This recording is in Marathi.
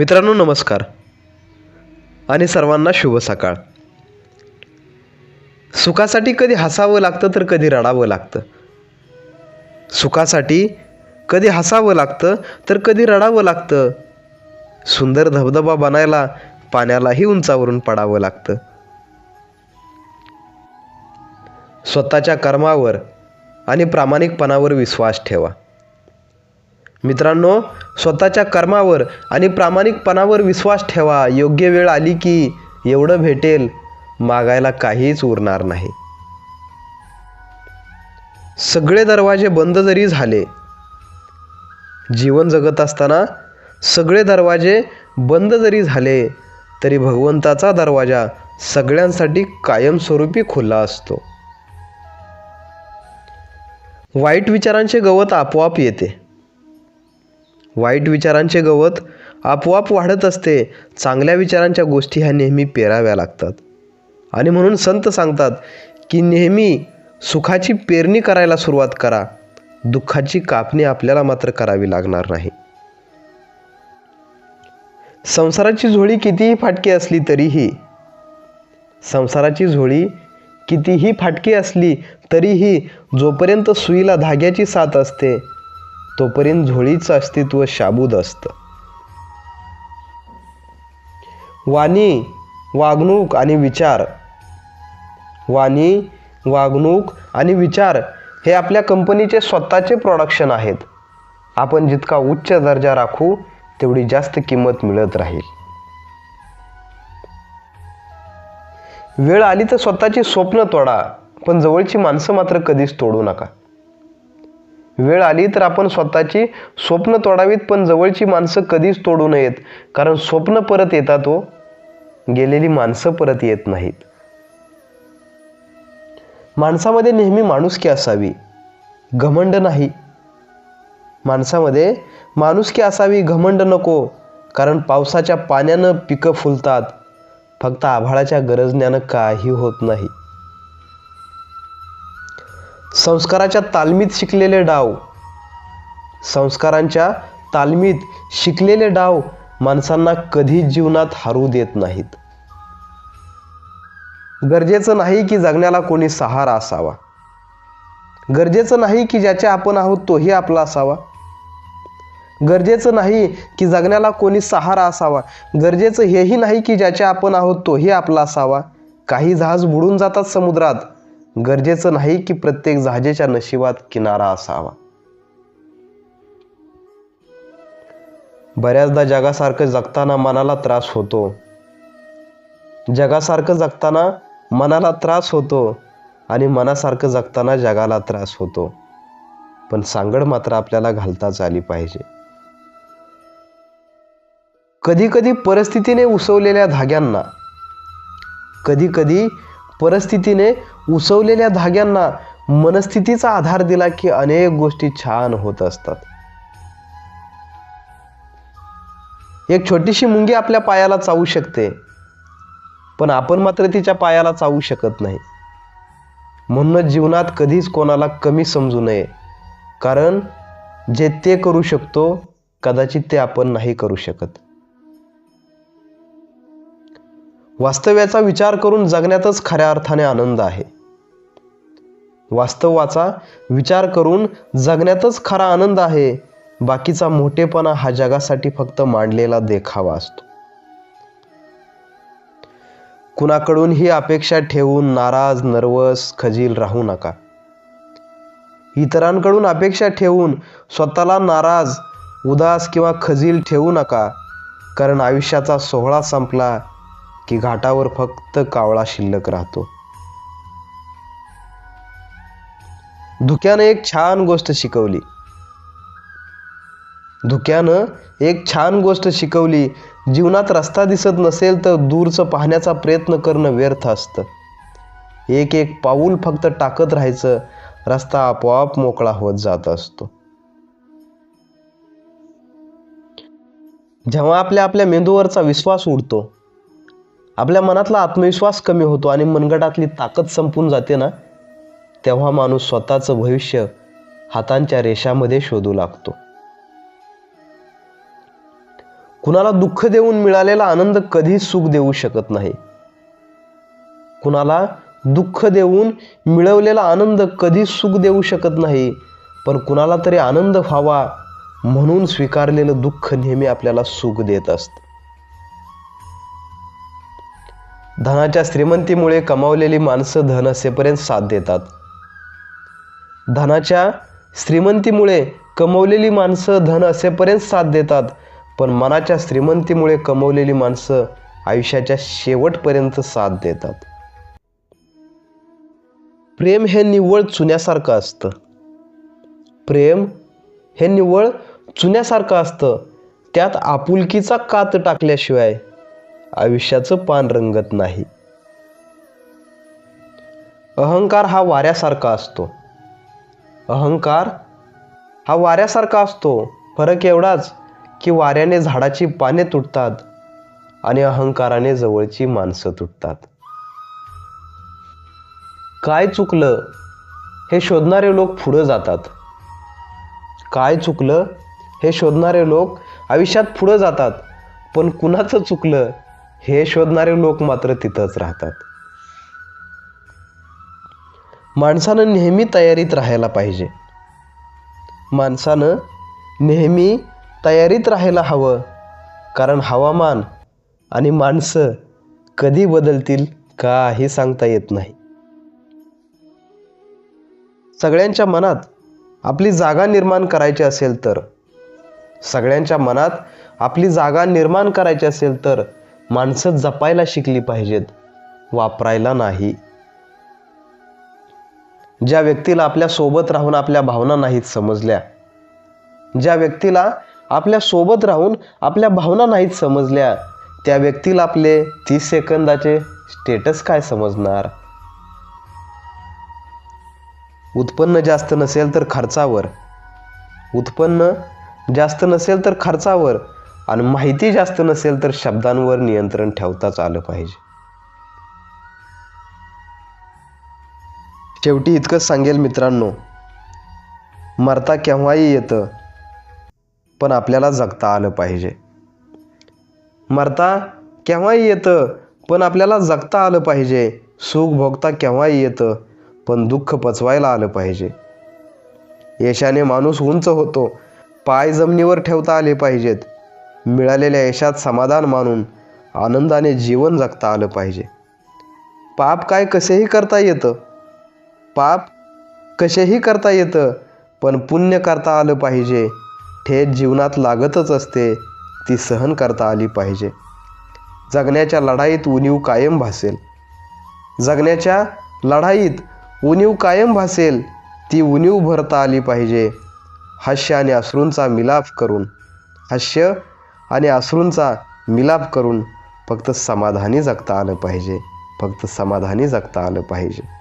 मित्रांनो नमस्कार आणि सर्वांना शुभ सकाळ. सुखासाठी कधी हसावं लागतं तर कधी रडावं लागतं. सुखासाठी कधी हसावं लागतं तर कधी रडावं लागतं. सुंदर धबधबा बनायला पाण्यालाही उंचावरून पडावं लागतं. स्वतःच्या कर्मावर आणि प्रामाणिकपणावर विश्वास ठेवा. मित्रांनो, स्वतःच्या कर्मावर आणि प्रामाणिकपणावर विश्वास ठेवा. योग्य वेळ आली की एवढं भेटेल, मागायला काहीच उरणार नाही. सगळे दरवाजे बंद जरी झाले, जीवन जगत असताना सगळे दरवाजे बंद जरी झाले तरी भगवंताचा दरवाजा सगळ्यांसाठी कायमस्वरूपी खुला असतो. वाईट विचारांचे गवत आपोआप येते. वाईट विचारांचे गवत आपोआप वाढत असते. चांगल्या विचारांच्या गोष्टी ह्या नेहमी पेराव्या लागतात. आणि म्हणून संत सांगतात की नेहमी सुखाची पेरणी करायला सुरुवात करा. दुःखाची कापणी आपल्याला मात्र करावी लागणार नाही. संसाराची झोळी कितीही फाटकी असली तरीही जोपर्यंत सुईला धाग्याची साथ असते तोपर्यंत झोळीचं अस्तित्व शाबूत असतं. वाणी, वागणूक आणि विचार हे आपल्या कंपनीचे स्वतःचे प्रोडक्शन आहेत. आपण जितका उच्च दर्जा राखू तेवढी जास्त किंमत मिळत राहील. वेळ आली तर स्वतःची स्वप्न तोडा, पण जवळची माणसं मात्र कधीच तोडू नका. वेळ आली तर आपण स्वतःची स्वप्न तोडावीत, पण जवळची माणसं कधीच तोडू नयेत. कारण स्वप्न परत येतात, गेलेली माणसं परत येत नाहीत. माणसामध्ये नेहमी माणुसकी असावी, घमंड नाही. माणसामध्ये माणुसकी असावी, घमंड नको. कारण पावसाच्या पाण्यानं पिकं फुलतात, फक्त आभाळाच्या गरजण्यानं काही होत नाही. संस्कारांच्या तालमीत शिकलेले डाव माणसांना कधीच जीवनात हरू देत नाहीत. गरजेचं नाही की जगण्याला कोणी सहारा असावा. गरजेचं नाही की ज्याचे आपण आहोत तोही आपला असावा. गरजेचं नाही की जगण्याला कोणी सहारा असावा. गरजेचं हेही नाही की ज्याचे आपण आहोत तोही आपला असावा. काही जहाज बुडून जातात समुद्रात. गरजेचं नाही की प्रत्येक जहाजाच्या नशिबात किनारा असावा. बऱ्याचदा जगासारखं जगताना मनाला त्रास होतो आणि मनासारखं जगताना जगाला त्रास होतो. पण सांगड मात्र आपल्याला घालताच आली पाहिजे. कधी कधी परिस्थितीने उसवलेल्या धाग्यांना मनस्थितीचा आधार दिला की अनेक गोष्टी छान होत असतात. एक छोटीशी मुंगी आपल्या पायाला चावू शकते, पण आपण मात्र तिच्या पायाला चावू शकत नाही. म्हणूनच जीवनात कधीच कोणाला कमी समजू नये. कारण जे ते करू शकतो कदाचित ते आपण नाही करू शकत. वास्तव्याचा विचार करून जगण्यातच खऱ्या अर्थाने आनंद आहे. वास्तवाचा विचार करून जगण्यातच खरा आनंद आहे. बाकीचा मोठेपणा हा जगासाठी फक्त मांडलेला देखावा असतो. कुणाकडून ही अपेक्षा ठेवून नाराज, नर्वस, खजील राहू नका. इतरांकडून अपेक्षा ठेवून स्वतःला नाराज, उदास किंवा खजील ठेवू नका. कारण आयुष्याचा सोहळा संपला की घाटावर फक्त कावळा शिल्लक राहतो. धुक्यानं एक छान गोष्ट शिकवली. जीवनात रस्ता दिसत नसेल तर दूरचं पाहण्याचा प्रयत्न करणं व्यर्थ असतं. एक एक पाऊल फक्त टाकत राहायचं, रस्ता आपोआप मोकळा होत जात असतो. जेव्हा आपल्या मेंदूवरचा विश्वास उडतो, आपल्या मनातला आत्मविश्वास कमी होतो आणि मनगटातली ताकद संपून जाते ना, तेव्हा माणूस स्वतःचं भविष्य हातांच्या रेषामध्ये शोधू लागतो. कुणाला दुःख देऊन मिळालेला आनंद कधी सुख देऊ शकत नाही. कुणाला दुःख देऊन मिळवलेला आनंद कधी सुख देऊ शकत नाही. पण कुणाला तरी आनंद व्हावा म्हणून स्वीकारलेलं दुःख नेहमी आपल्याला सुख देत असतं. धनाच्या श्रीमंतीमुळे कमावलेली माणसं धन असेपर्यंत साथ देतात. धनाच्या श्रीमंतीमुळे कमवलेली माणसं धन असेपर्यंत साथ देतात. पण मनाच्या श्रीमंतीमुळे कमवलेली माणसं आयुष्याच्या शेवटपर्यंत साथ देतात. प्रेम हे निव्वळ चुन्यासारखं असतं. प्रेम हे निव्वळ चुन्यासारखं असतं. त्यात आपुलकीचा कात टाकल्याशिवाय आयुष्याचं पान रंगत नाही. अहंकार हा वाऱ्यासारखा असतो. अहंकार हा वाऱ्यासारखा असतो. फरक एवढाच की वाऱ्याने झाडाची पाने तुटतात आणि अहंकाराने जवळची माणसं तुटतात. काय चुकलं हे शोधणारे लोक पुढे जातात. काय चुकलं हे शोधणारे लोक आयुष्यात पुढे जातात. पण कुणाचं चुकलं हे शोधणारे लोक मात्र तिथंच राहतात. माणसानं नेहमी तयारीत राहायला पाहिजे. माणसानं नेहमी तयारीत राहायला हवं. कारण हवामान आणि माणसं कधी बदलतील काही सांगता येत नाही. सगळ्यांच्या मनात आपली जागा निर्माण करायची असेल तर सगळ्यांच्या मनात आपली जागा निर्माण करायची असेल तर माणसं जपायला शिकली पाहिजेत, वापरायला नाही. ज्या व्यक्तीला आपल्या सोबत राहून आपल्या भावना नाहीत समजल्या, ज्या व्यक्तीला आपल्या सोबत राहून आपल्या भावना नाहीत समजल्या, त्या व्यक्तीला आपले 30 सेकंदाचे स्टेटस काय समजणार. उत्पन्न जास्त नसेल तर खर्चावर, उत्पन्न जास्त नसेल तर खर्चावर आणि माहिती जास्त नसेल तर शब्दांवर नियंत्रण ठेवताच आलं पाहिजे. शेवटी इतकंच सांगेल मित्रांनो, मरता केव्हाही येतं पण आपल्याला जगता आलं पाहिजे. मरता केव्हाही येतं पण आपल्याला जगता आलं पाहिजे. सुख भोगता केव्हाही येतं पण दुःख पचवायला आलं पाहिजे. यशाने माणूस उंच होतो, पाय जमिनीवर ठेवता आले पाहिजेत. मिळालेल्या यशात समाधान मानून आनंदाने जीवन जगता आलं पाहिजे. पाप काय कसेही करता येतं, पाप कसेही करता येतं पण पुण्य करता आलं पाहिजे. थेट जीवनात लागतच असते, ती सहन करता आली पाहिजे. जगण्याच्या लढाईत उणीव कायम भासेल, जगण्याच्या लढाईत उणीव कायम भासेल, ती उणीव भरता आली पाहिजे. हास्य आणि अश्रूंचा मिलाप करून, हास्य आणि अश्रूंचा मिलाप करून फक्त समाधानी जगता आलं पाहिजे, फक्त समाधानी जगता आलं पाहिजे.